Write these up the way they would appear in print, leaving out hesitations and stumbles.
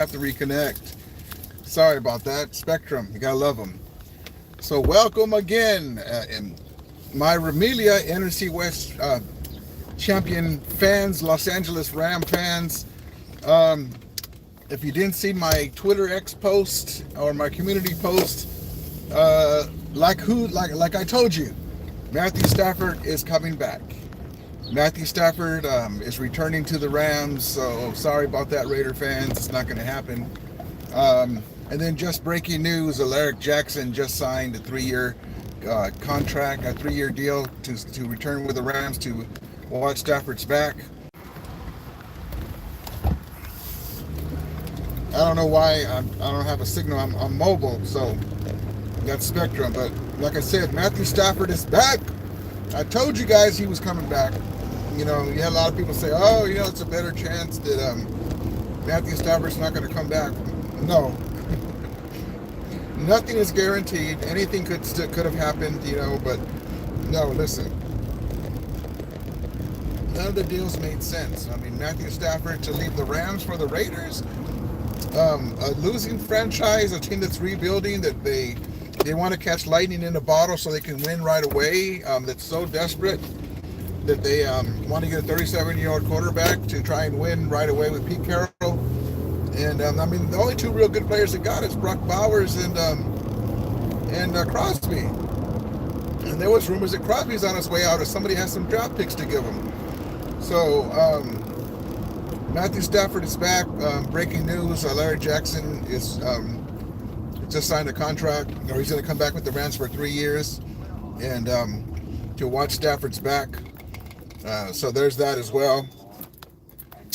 have to reconnect. Sorry about that. Spectrum, you gotta love them. So welcome again, in my Remilia NFC West champion fans, Los Angeles Ram fans. Um, if you didn't see my Twitter X post or my community post, like I told you, Matthew Stafford is coming back. Matthew Stafford is returning to the Rams, so sorry about that, Raider fans. It's not going to happen. And then just breaking news, Alaric Jackson just signed a 3-year contract, a 3-year deal to return with the Rams to watch Stafford's back. I don't know why I don't have a signal. I'm mobile, so got Spectrum. But like I said, Matthew Stafford is back. I told you guys he was coming back. You know, you had a lot of people say, oh, you know, it's a better chance that Matthew Stafford's not going to come back. No. Nothing is guaranteed. Anything could have happened, you know, but no, listen. None of the deals made sense. I mean, Matthew Stafford to leave the Rams for the Raiders, a losing franchise, a team that's rebuilding, that they want to catch lightning in a bottle so they can win right away, that's so desperate that they want to get a 37-year-old quarterback to try and win right away with Pete Carroll. And I mean, the only two real good players they got is Brock Bowers and Crosby. And there was rumors that Crosby's on his way out, or somebody has some draft picks to give him. So Matthew Stafford is back. Breaking news: Alaric Jackson is just signed a contract, or he's going to come back with the Rams for 3 years, and to watch Stafford's back. So there's that as well.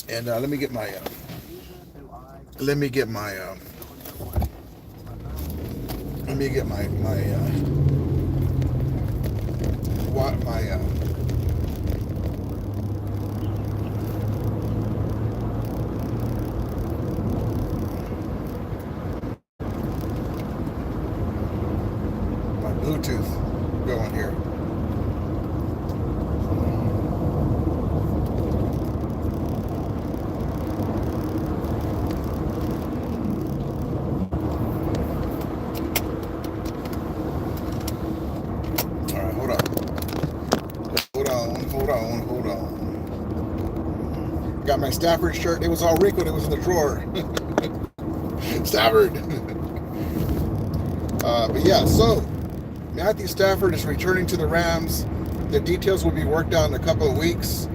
And let me get my Bluetooth going here. All right, hold on. Got my Stafford shirt. It was all wrinkled. It was in the drawer. Stafford. But yeah, so Matthew Stafford is returning to the Rams. The details will be worked out in a couple of weeks.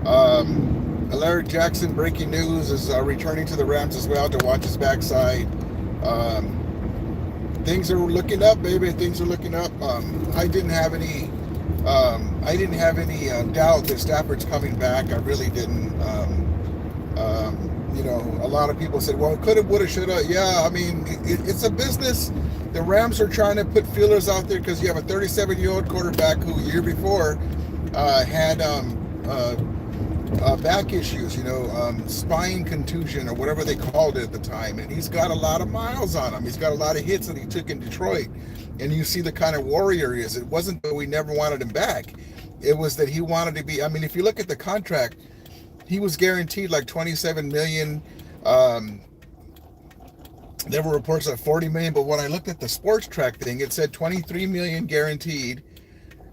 Alaric Jackson, breaking news, is returning to the Rams as well to watch his backside. Things are looking up, baby. Things are looking up. I didn't have any doubt that Stafford's coming back. I really didn't. You know, a lot of people said, well, coulda, woulda, shoulda. Yeah, I mean, it's a business. The Rams are trying to put feelers out there because you have a 37-year-old quarterback who a year before had back issues, you know, spine contusion or whatever they called it at the time. And he's got a lot of miles on him. He's got a lot of hits that he took in Detroit. And you see the kind of warrior he is. It wasn't that we never wanted him back. It was that he wanted to be, I mean, if you look at the contract, he was guaranteed like $27 million. There were reports of $40 million, but when I looked at the sports track thing, it said $23 million guaranteed,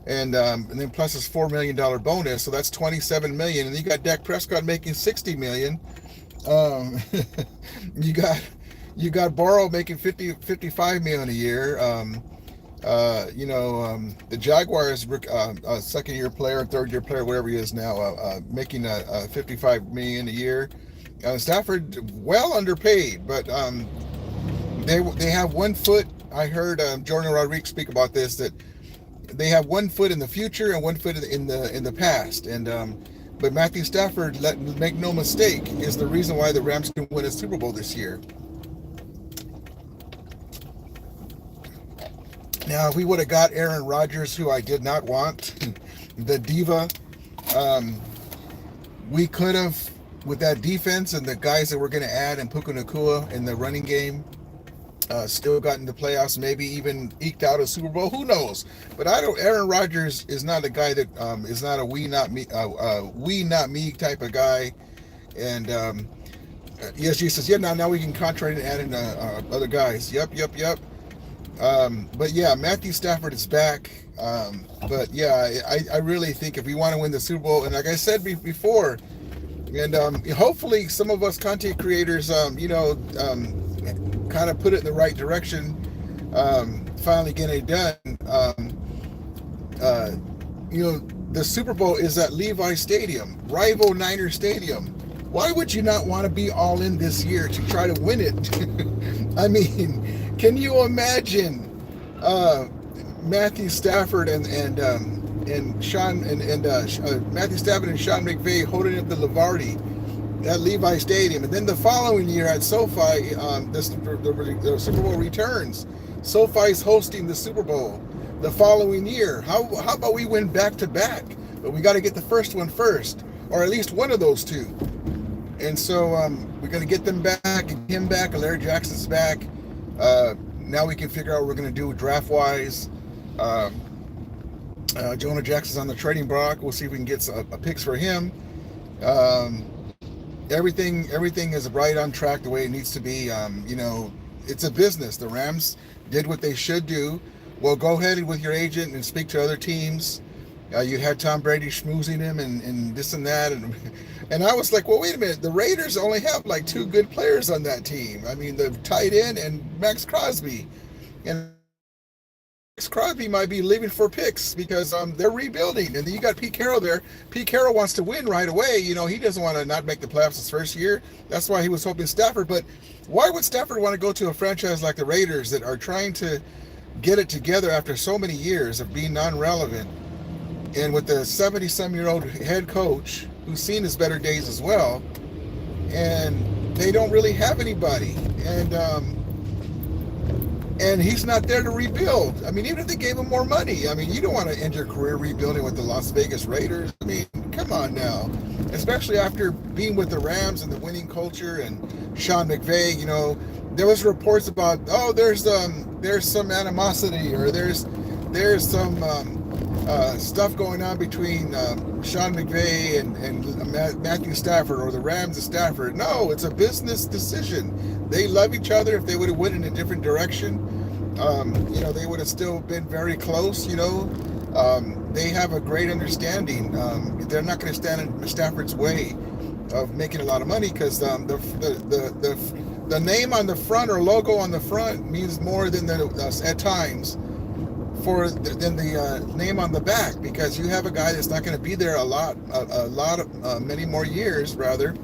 and then plus his $4 million bonus, so that's $27 million. And you got Dak Prescott making $60 million. You got Burrow making $55 million a year. You know, the Jaguars, second-year player, third-year player, whatever he is now, making $55 million a year. Stafford well underpaid, but they have 1 foot. I heard Jordan Rodriguez speak about this, that they have 1 foot in the future and 1 foot in the past. And but Matthew Stafford, make no mistake, is the reason why the Rams can win a Super Bowl this year. Now, if we would have got Aaron Rodgers, who I did not want, the diva, we could have, with that defense and the guys that we're going to add and Puka Nacua in the running game, still got into playoffs, maybe even eked out a Super Bowl. Who knows? But Aaron Rodgers is not a guy that is not a we not me type of guy, and ESG says, yeah, now we can contract and add in other guys. Yep. But yeah, Matthew Stafford is back. But yeah, I really think if we want to win the Super Bowl, and like I said before, and hopefully some of us content creators, kind of put it in the right direction, finally getting it done. Uh, the Super Bowl is at Levi Stadium, rival Niner Stadium. Why would you not want to be all in this year to try to win it? I mean, can you imagine Matthew Stafford and Sean and Matthew Stafford and Sean McVay holding up the Lombardi at Levi Stadium, and then the following year at SoFi, the Super Bowl returns. SoFi's hosting the Super Bowl the following year. How about we win back to back? But we got to get the first one first, or at least one of those two. And so we're going to get them back, him back, Alaric Jackson's back. Now we can figure out what we're going to do draft wise. Jonah Jackson's on the trading block. We'll see if we can get a picks for him. Everything is right on track the way it needs to be. It's a business. The Rams did what they should do. Well, go ahead with your agent and speak to other teams. You had Tom Brady schmoozing him and this and that. And I was like, well, wait a minute. The Raiders only have like two good players on that team. I mean, the tight end and Max Crosby. And Max Crosby might be leaving for picks because they're rebuilding. And then you got Pete Carroll there. Pete Carroll wants to win right away. He doesn't want to not make the playoffs his first year. That's why he was hoping Stafford. But why would Stafford want to go to a franchise like the Raiders that are trying to get it together after so many years of being non-relevant, and with the 70-some-year-old head coach who's seen his better days as well, and they don't really have anybody, and he's not there to rebuild. I mean, even if they gave him more money, I mean, you don't want to end your career rebuilding with the Las Vegas Raiders. I mean, come on now, especially after being with the Rams and the winning culture and Sean McVay. There was reports about, there's some animosity, or there's some stuff going on between Sean McVay and Matthew Stafford, or the Rams and Stafford. No, it's a business decision. They love each other. If they would have went in a different direction, they would have still been very close. They have a great understanding. They're not going to stand in Stafford's way of making a lot of money, because the name on the front, or logo on the front, means more than at times than the name on the back, because you have a guy that's not going to be there many more years rather,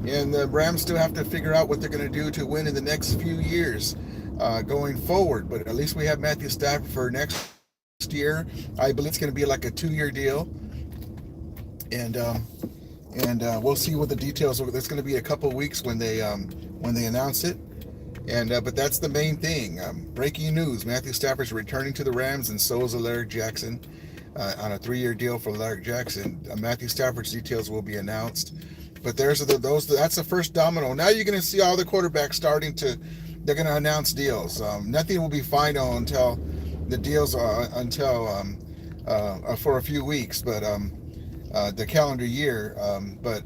and the Rams still have to figure out what they're going to do to win in the next few years going forward. But at least we have Matthew Stafford for next year. I believe it's going to be like a 2-year deal, and we'll see what the details are. It's going to be a couple of weeks when they announce it. But that's the main thing. Breaking news: Matthew Stafford's returning to the Rams, and so is Alaric Jackson on a 3-year deal for Alaric Jackson. Matthew Stafford's details will be announced. But that's the first domino. Now you're going to see all the quarterbacks they're going to announce deals. Nothing will be final until the deals are for a few weeks, but the calendar year. But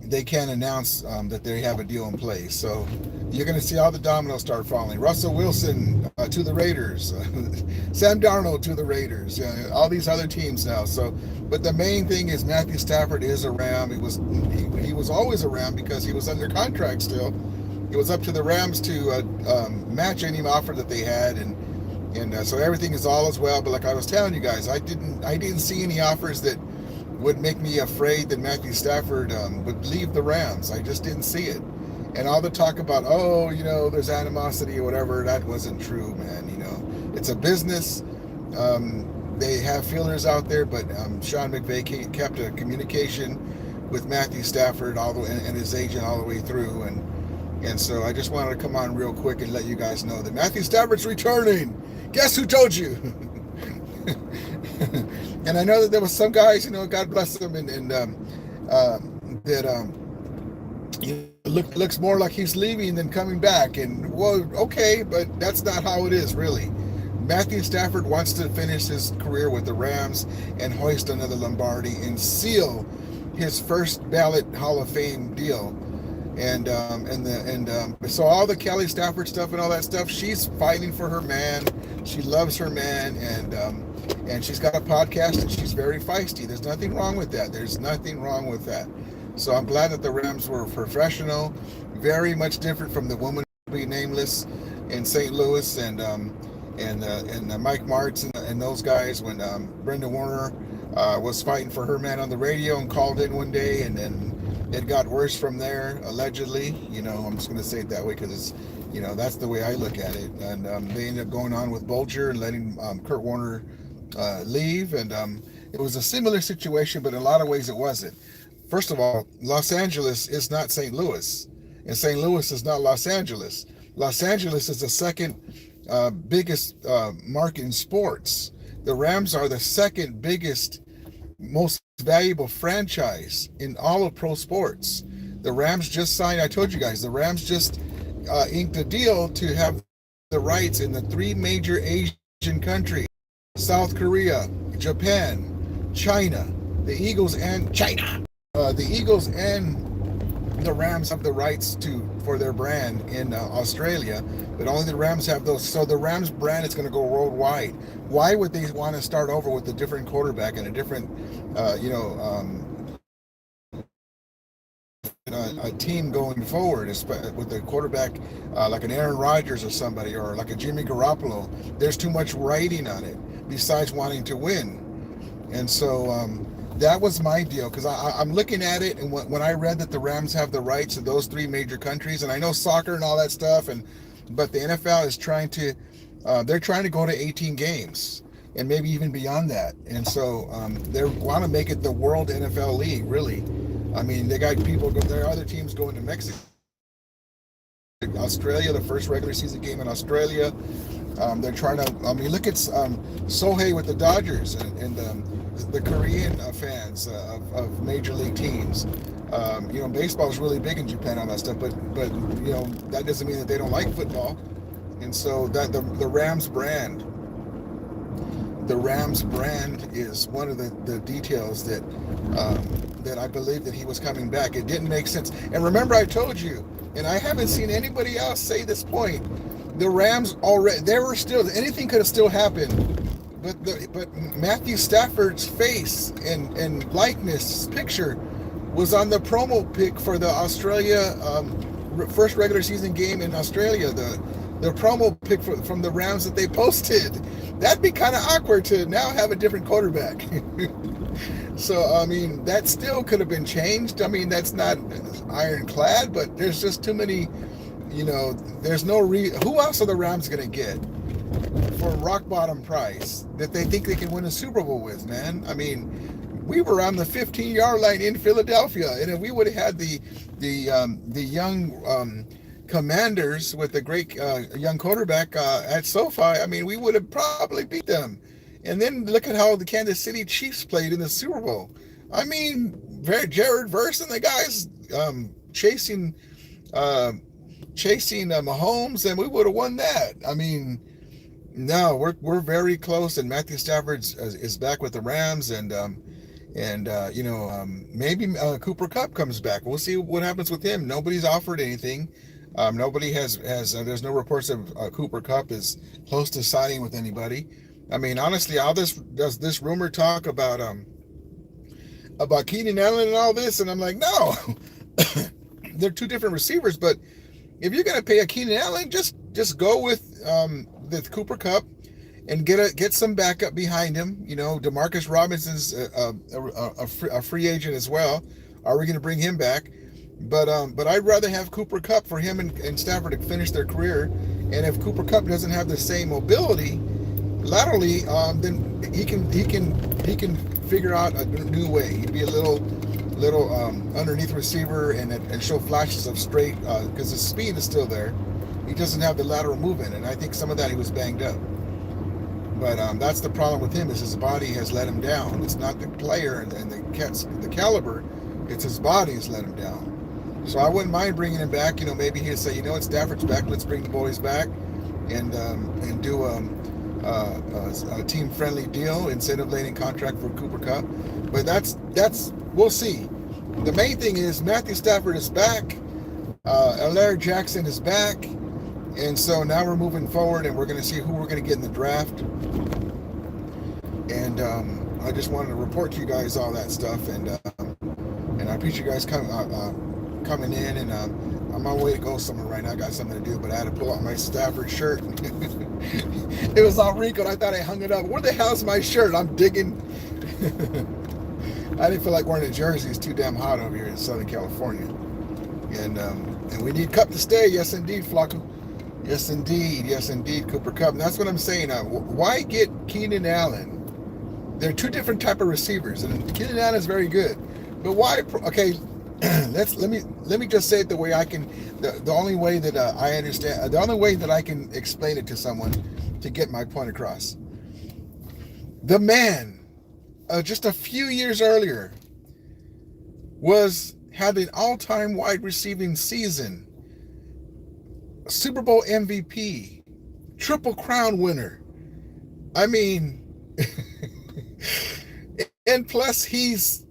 they can announce that they have a deal in place. So you're going to see all the dominoes start falling. Russell Wilson to the Raiders, Sam Darnold to the Raiders, all these other teams now. So, but the main thing is Matthew Stafford is around. He was always around because he was under contract still. It was up to the Rams to match any offer that they had, and so everything is all as well. But like I was telling you guys, I didn't see any offers that would make me afraid that Matthew Stafford would leave the Rams. I just didn't see it. And all the talk about, there's animosity or whatever, that wasn't true, man. It's a business. They have feelers out there, but Sean McVay kept a communication with Matthew Stafford and his agent all the way through. And so I just wanted to come on real quick and let you guys know that Matthew Stafford's returning. Guess who told you? And I know that there was some guys, God bless them, looks more like he's leaving than coming back. And well, okay, but that's not how it is really. Matthew Stafford wants to finish his career with the Rams and hoist another Lombardi and seal his first ballot Hall of Fame deal. So all the Kelly Stafford stuff and all that stuff, she's fighting for her man. She loves her man, and she's got a podcast, and she's very feisty. There's nothing wrong with that. There's nothing wrong with that. So I'm glad that the Rams were professional, very much different from the woman who be nameless in St. Louis, and Mike Martz and those guys when Brenda Warner was fighting for her man on the radio and called in one day, and then it got worse from there, allegedly. I'm just going to say it that way because it's, that's the way I look at it. And they ended up going on with Bulger and letting Kurt Warner leave. And it was a similar situation, but in a lot of ways it wasn't. First of all, Los Angeles is not St. Louis, and St. Louis is not Los Angeles. Los Angeles is the second biggest market in sports. The Rams are the second biggest, most valuable franchise in all of pro sports. The Rams just signed, I told you guys, the Rams just inked a deal to have the rights in the three major Asian countries: South Korea, Japan, China. The Eagles and China. The Eagles and the Rams have the rights for their brand in Australia, but only the Rams have those. So the Rams brand is going to go worldwide. Why would they want to start over with a different quarterback and a different, a team going forward with a quarterback like an Aaron Rodgers or somebody, or like a Jimmy Garoppolo? There's too much writing on it besides wanting to win. And so that was my deal, because I'm looking at it, and when I read that the Rams have the rights to those three major countries, and I know soccer and all that stuff, but the NFL is they're trying to go to 18 games and maybe even beyond that. And so they want to make it the World NFL League, really. I mean, they got people, there are other teams going to Mexico, Australia, the first regular season game in Australia. They're trying to, look at Sohei with the Dodgers and the Korean fans of major league teams. Baseball is really big in Japan on that stuff, but that doesn't mean that they don't like football. And so that the Rams brand is one of the details that I believe that he was coming back. It didn't make sense. And remember, I told you, and I haven't seen anybody else say this point, the Rams already, anything could have still happened. But Matthew Stafford's face and likeness picture was on the promo pic for the Australia first regular season game in Australia. The promo pic from the Rams that they posted. That'd be kind of awkward to now have a different quarterback. So that still could have been changed. That's not ironclad, but there's just too many. There's no who else are the Rams gonna get for rock bottom price that they think they can win a Super Bowl with, man? We were on the 15-yard line in Philadelphia, and if we would have had the young Commanders with the great young quarterback at SoFi, we would have probably beat them. And then look at how the Kansas City Chiefs played in the Super Bowl. Jared Verse and the guys chasing Mahomes, and we would have won that. No, we're very close, and Matthew Stafford is back with the Rams, and maybe Cooper Kupp comes back. We'll see what happens with him. Nobody's offered anything. Nobody has. There's no reports of Cooper Kupp is close to signing with anybody. Honestly, all this does this rumor talk about Keenan Allen and all this, and I'm like, no, they're two different receivers. But if you're gonna pay a Keenan Allen, just go with the Cooper Kupp and get some backup behind him. DeMarcus Robinson's a free agent as well. Are we going to bring him back? But I'd rather have Cooper Kupp for him and Stafford to finish their career. And if Cooper Kupp doesn't have the same mobility laterally, then he can figure out a new way. He'd be a little underneath receiver and show flashes of straight because his speed is still there. He doesn't have the lateral movement, and I think some of that he was banged up. But that's the problem with him, is his body has let him down. It's not the player and the caliber, it's his body has let him down. So I wouldn't mind bringing him back. Maybe he'd say, it's Stafford's back, let's bring the boys back and do a team-friendly deal, incentive-laden contract for Cooper Kupp. But that's we'll see. The main thing is Matthew Stafford is back. Alaric Jackson is back, and so now we're moving forward, and we're going to see who we're going to get in the draft. And I just wanted to report to you guys all that stuff, and I appreciate you guys coming in. And I'm on my way to go somewhere right now. I got something to do, but I had to pull out my Stafford shirt. It was all wrinkled. I thought I hung it up. Where the hell's my shirt? I'm digging. I didn't feel like wearing a jersey. It's too damn hot over here in Southern California. And we need Cup to stay. Yes, indeed, Flacco. Yes, indeed. Yes, indeed, Cooper Kupp. And that's what I'm saying. Why get Keenan Allen? They're two different type of receivers, and Keenan Allen is very good. But why? Okay, let me just say it the way I can. The only way that I understand. The only way that I can explain it to someone to get my point across. The man, just a few years earlier, had an all-time wide receiving season, Super Bowl MVP, Triple Crown winner. I mean, and plus he's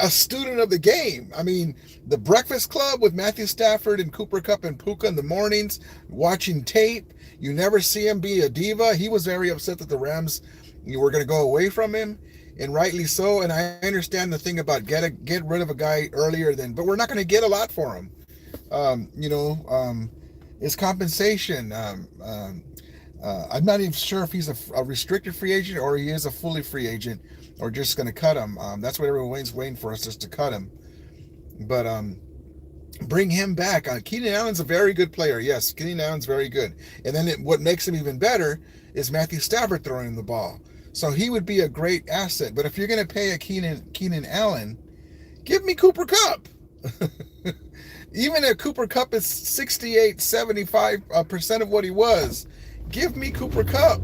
a student of the game. I mean, the Breakfast Club with Matthew Stafford and Cooper Kupp and Puka in the mornings, watching tape. You never see him be a diva. He was very upset that the Rams were going to go away from him, and rightly so. And I understand the thing about get rid of a guy earlier but we're not going to get a lot for him. His compensation. I'm not even sure if he's a restricted free agent or he is a fully free agent, or just going to cut him. That's what everyone's waiting for us, just to cut him. But bring him back. Keenan Allen's a very good player. Yes, Keenan Allen's very good. And then what makes him even better is Matthew Stafford throwing him the ball. So he would be a great asset. But if you're going to pay a Keenan Allen, give me Cooper Kupp. Even if Cooper Kupp is 68, 75% of what he was, give me Cooper Kupp.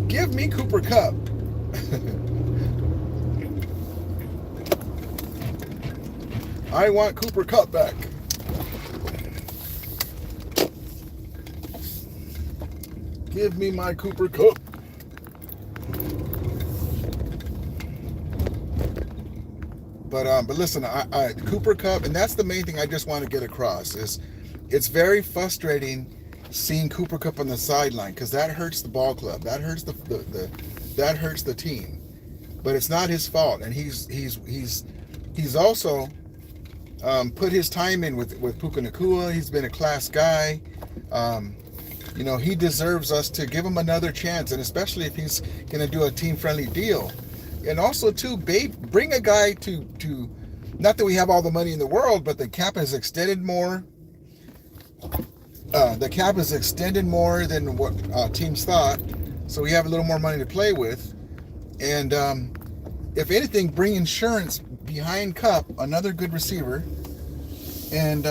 Give me Cooper Kupp. I want Cooper Kupp back. Give me my Cooper Kupp. But listen, I Cooper Kupp, and that's the main thing I just want to get across, is it's very frustrating seeing Cooper Kupp on the sideline, because that hurts the ball club, that hurts that hurts the team. But it's not his fault, and he's also put his time in with Puka Nacua. He's been a class guy. He deserves us to give him another chance, and especially if he's going to do a team-friendly deal. And also, too, bring a guy to not that we have all the money in the world, but the cap is extended more. The cap is extended more than what teams thought, so we have a little more money to play with. And if anything, bring insurance behind Kupp, another good receiver, and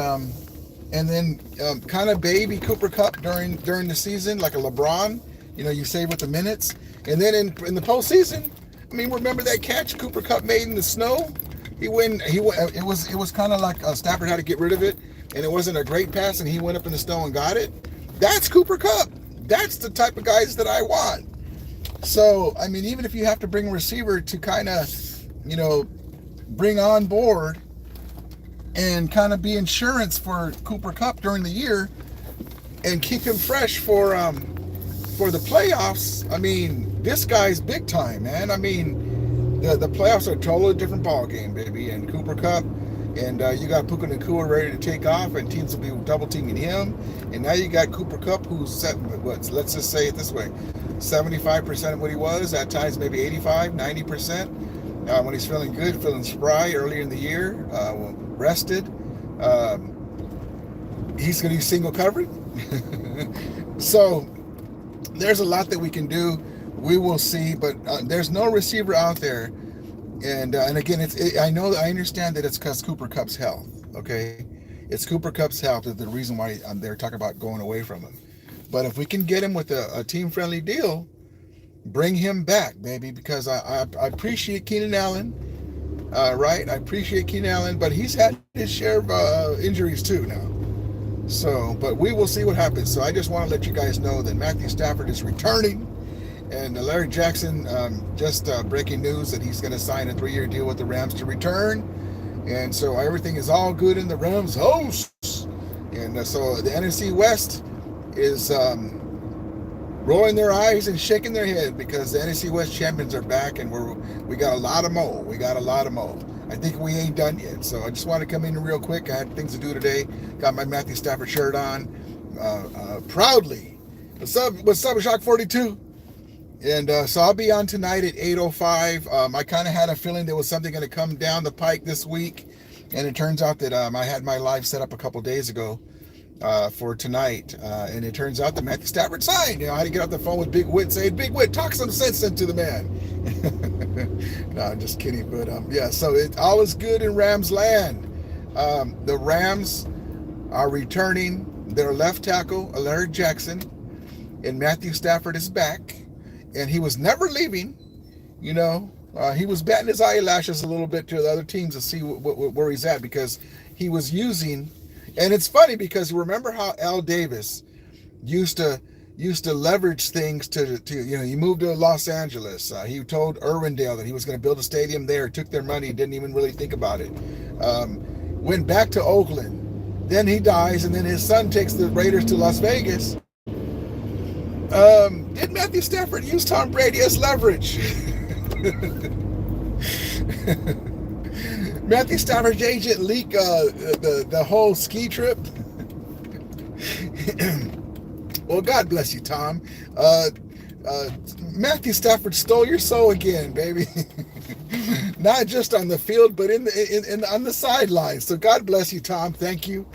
then kind of baby Cooper Kupp during the season, like a LeBron. You save with the minutes, and then in the postseason. I mean, remember that catch Cooper Kupp made in the snow? It was kind of like Stafford had to get rid of it, and it wasn't a great pass, and he went up in the snow and got it. That's Cooper Kupp. That's the type of guys that I want. So, I mean, even if you have to bring a receiver to kind of, bring on board and kind of be insurance for Cooper Kupp during the year and keep him fresh for the playoffs. I mean, this guy's big time, man. I mean, the playoffs are a totally different ball game, baby. And Cooper Kupp, and you got Puka Nacua ready to take off, and teams will be double teaming him. And now you got Cooper Kupp, who's set. Let's just say it this way: 75% of what he was. At times, maybe 85, 90%. When he's feeling good, feeling spry earlier in the year, rested. He's going to be single covered. So there's a lot that we can do. We will see, but there's no receiver out there, and again, I understand that it's because Cooper Kupp's health. Okay, it's Cooper Kupp's health is the reason why they're talking about going away from him. But if we can get him with a team-friendly deal, bring him back, baby, because I appreciate Keenan Allen, right? I appreciate Keenan Allen, but he's had his share of injuries too now. So, but we will see what happens. So I just want to let you guys know that Matthew Stafford is returning. And Alaric Jackson, just breaking news that he's going to sign a 3-year deal with the Rams to return. And so everything is all good in the Rams' house. And so the NFC West is rolling their eyes and shaking their head because the NFC West champions are back, and we got a lot of mo. We got a lot of mo. I think we ain't done yet. So I just want to come in real quick. I had things to do today. Got my Matthew Stafford shirt on, proudly. What's up, Shock 42? And so I'll be on tonight at 8:05. I kind of had a feeling there was something going to come down the pike this week, and it turns out that I had my live set up a couple days ago for tonight, and it turns out that Matthew Stafford signed. I had to get off the phone with Big Wit, saying, "Big Wit, talk some sense into the man." No, I'm just kidding, but yeah. So all is good in Rams land. The Rams are returning their left tackle, Alaric Jackson, and Matthew Stafford is back. And he was never leaving, he was batting his eyelashes a little bit to the other teams to see where he's at, because he was using, and it's funny because remember how Al Davis used to leverage things to he moved to Los Angeles. He told Irwindale that he was going to build a stadium there, took their money, didn't even really think about it. Went back to Oakland, then he dies, and then his son takes the Raiders to Las Vegas. Did Matthew Stafford use Tom Brady as leverage? Matthew Stafford's agent leak the whole ski trip? Well, God bless you, Tom. Matthew Stafford stole your soul again, baby. Not just on the field, but in on the sidelines. So God bless you, Tom. Thank you.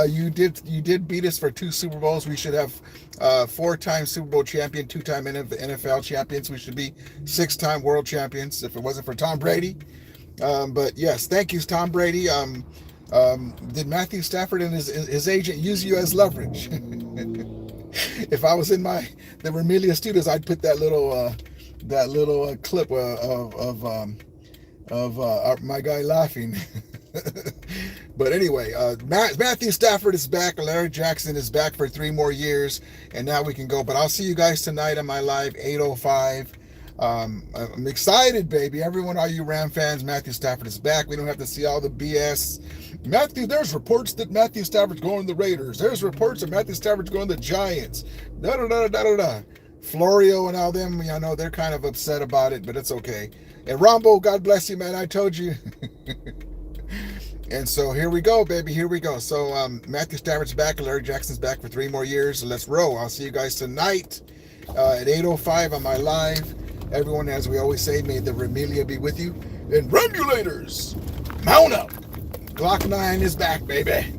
You did beat us for 2 Super Bowls. We should have 4-time Super Bowl champion, 2-time NFL champions. We should be 6-time world champions if it wasn't for Tom Brady. But yes, thank you, Tom Brady. Did Matthew Stafford and his agent use you as leverage? If I was in the Remelia Studios, I'd put that little clip of my guy laughing. But anyway, Matthew Stafford is back. Alaric Jackson is back for 3 more years, and now we can go. But I'll see you guys tonight on my live 8:05. I'm excited, baby. Everyone, all you Ram fans, Matthew Stafford is back. We don't have to see all the BS. There's reports that Matthew Stafford's going to the Raiders. There's reports that Matthew Stafford's going to the Giants. Florio and all them, they're kind of upset about it, but it's okay. And Rombo, God bless you, man. I told you. And so here we go, baby. Here we go. So Matthew Stafford's back. Larry Jackson's back for 3 more years. So let's roll. I'll see you guys tonight at 8:05 on my live. Everyone, as we always say, may the Remelia be with you. And Remulators, mount up. Glock 9 is back, baby.